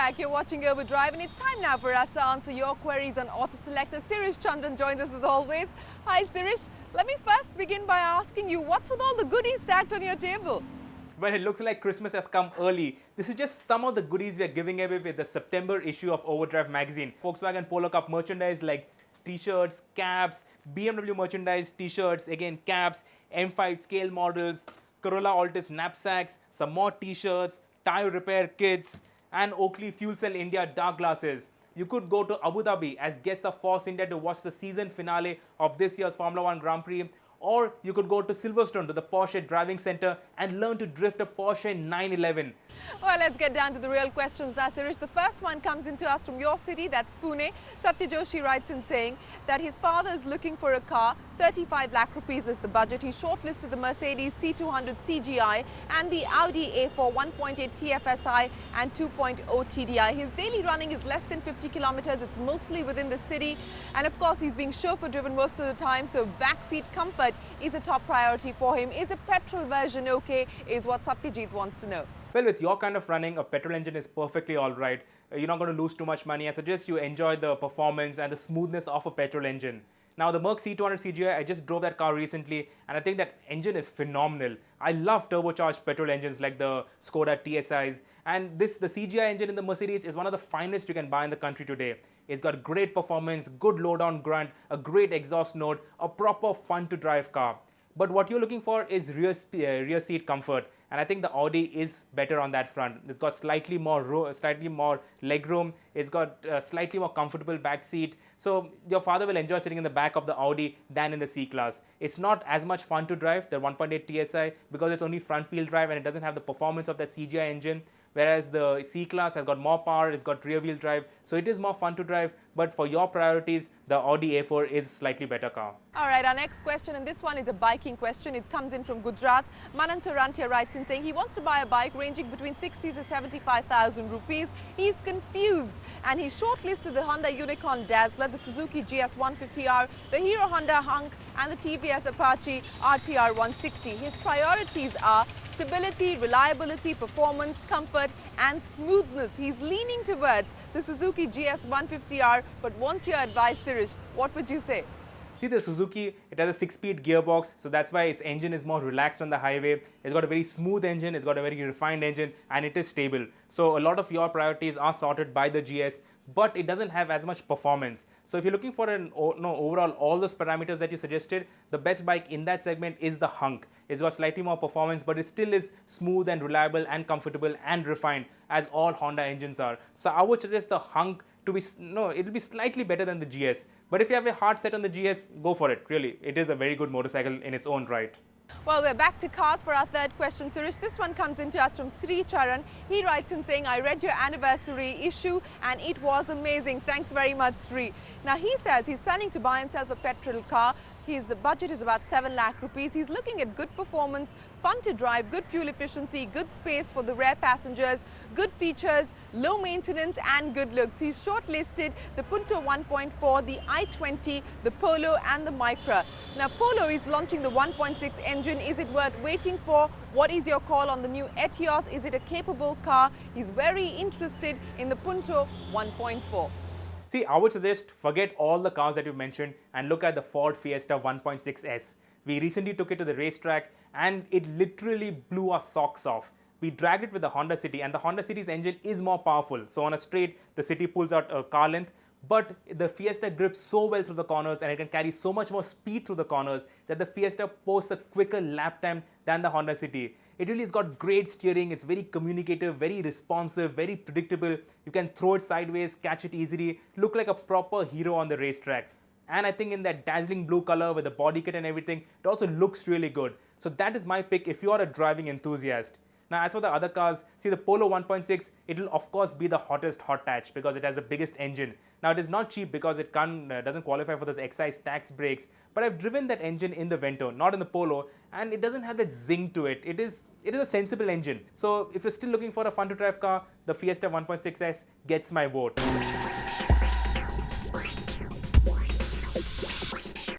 back. You're watching Overdrive, and it's time now for us to answer your queries on Auto Selector. Sirish Chandan joins us as always. Hi Sirish, let me first begin by asking you, what's with all the goodies stacked on your table? Well, it looks like Christmas has come early. This is just some of the goodies we are giving away with the September issue of Overdrive magazine. Volkswagen Polo Cup merchandise like t-shirts, caps, BMW merchandise, t-shirts, again caps, M5 scale models, Corolla Altis knapsacks, some more t-shirts, tire repair kits, and Oakley Fuel Cell India dark glasses. You could go to Abu Dhabi as guests of Force India to watch the season finale of this year's Formula 1 Grand Prix. Or you could go to Silverstone to the Porsche Driving Center and learn to drift a Porsche 911. Well, let's get down to the real questions now, Sirish. The first one comes into us from your city, that's Pune. Satya Joshi writes in saying that his father is looking for a car. 35 lakh rupees is the budget. He shortlisted the Mercedes C200 CGI and the Audi A4 1.8 TFSI and 2.0 TDI. His daily running is less than 50 kilometers. It's mostly within the city. And of course, he's being chauffeur driven most of the time, so backseat comfort is a top priority for him. Is a petrol version okay, is what Satyajit wants to know. Well, with your kind of running, a petrol engine is perfectly all right. You're not going to lose too much money. I suggest you enjoy the performance and the smoothness of a petrol engine. Now, the Merc C200 CGI, I just drove that car recently, and I think that engine is phenomenal. I love turbocharged petrol engines like the Skoda TSIs, and the CGI engine in the Mercedes is one of the finest you can buy in the country today. It's got great performance, good low-down grunt, a great exhaust note, a proper fun-to-drive car. But what you're looking for is rear seat comfort, and I think the Audi is better on that front. It's got slightly more leg room. It's got slightly more comfortable back seat. So your father will enjoy sitting in the back of the Audi than in the C-Class. It's not as much fun to drive, the 1.8 TSI, because it's only front-wheel drive and it doesn't have the performance of that CGI engine. Whereas the C-Class has got more power, it's got rear-wheel drive, so it is more fun to drive. But for your priorities, the Audi A4 is slightly better car. All right, our next question, and this one is a biking question. It comes in from Gujarat. Manan Tarantia writes in saying he wants to buy a bike ranging between 60 to 75,000 rupees. He's confused, and he shortlisted the Honda Unicorn Dazzler, the Suzuki GS150R, the Hero Honda Hunk, and the TVS Apache RTR 160. His priorities are stability, reliability, performance, comfort, and smoothness. He's leaning towards the Suzuki GS150R, but wants your advice, Sirish. What would you say? See, the Suzuki, it has a 6-speed gearbox, so that's why its engine is more relaxed on the highway. It's got a very smooth engine, it's got a very refined engine, and it is stable. So a lot of your priorities are sorted by the GS, but it doesn't have as much performance. So if you're looking for an overall all those parameters that you suggested, the best bike in that segment is the Hunk. It's got slightly more performance, but it still is smooth and reliable and comfortable and refined as all Honda engines are. So I would suggest the Hunk to be, it'll be slightly better than the GS. But if you have a hard set on the GS, go for it. Really, it is a very good motorcycle in its own right. Well, we're back to cars for our third question, Sirish. This one comes into us from Sri Charan. He writes in saying, I read your anniversary issue and it was amazing. Thanks very much, Sri. Now, he says he's planning to buy himself a petrol car. His budget is about 7 lakh rupees. He's looking at good performance, fun to drive, good fuel efficiency, good space for the rear passengers, good features, low maintenance and good looks. He's shortlisted the Punto 1.4, the i20, the Polo and the Micra. Now, Polo is launching the 1.6 engine. Is it worth waiting for? What is your call on the new Etios? Is it a capable car? He's very interested in the Punto 1.4. See, I would suggest forget all the cars that you mentioned and look at the Ford Fiesta 1.6S. We recently took it to the racetrack and it literally blew our socks off. We dragged it with the Honda City, and the Honda City's engine is more powerful. So on a straight, the City pulls out a car length, but the Fiesta grips so well through the corners and it can carry so much more speed through the corners that the Fiesta posts a quicker lap time than the Honda City. It really has got great steering, it's very communicative, very responsive, very predictable. You can throw it sideways, catch it easily, look like a proper hero on the racetrack. And I think in that dazzling blue color with the body kit and everything, it also looks really good. So that is my pick if you are a driving enthusiast. Now, as for the other cars, see the Polo 1.6, it will of course be the hottest hot hatch because it has the biggest engine. Now, it is not cheap because it doesn't qualify for those excise tax breaks, but I've driven that engine in the Vento, not in the Polo, and it doesn't have that zing to it. It is a sensible engine. So if you're still looking for a fun to drive car, the Fiesta 1.6S gets my vote.